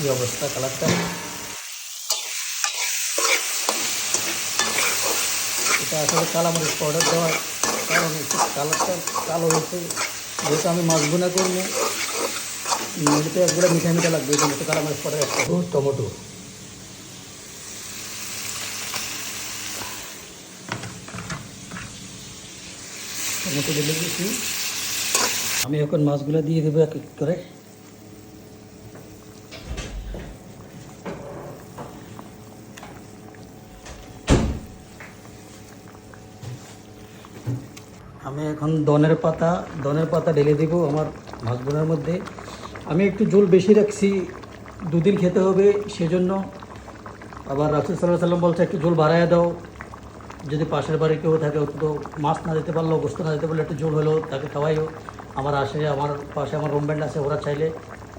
কী অবস্থা কালারটা। এটা আসলে কালামরিচ পাউডার দেওয়ার কারণে একটু কালারটা কালো হয়েছে। যেহেতু আমি মাছ ভুনা করবো, এতে একগুলো মিঠা মিঠা লাগবে, এই জন্য একটু কালামরিচ পাউডার একটা টমেটো। টমেটো দিলে দিচ্ছি। আমি এখন মাছগুলো দিয়ে দেবো এক এক করে। আমি এখন ধনের পাতা ঢেলে দেবো আমার মাছ বোনার মধ্যে। আমি একটু ঝোল বেশি রাখছি, দুদিন খেতে হবে সেজন্য। আবার রাসূল সাল্লাল্লাহু আলাইহি সাল্লাম বলছে একটু ঝোল বাড়াইয়া দাও, যদি পাশের বাড়ি কেউ থাকে, তো মাছ না দিতে পারলেও গোস্ত না দিতে পারলে একটু ঝোল হলেও তাকে খাওয়াইও। আমার পাশে আমার রুমমেট আছে, ওরা চাইলে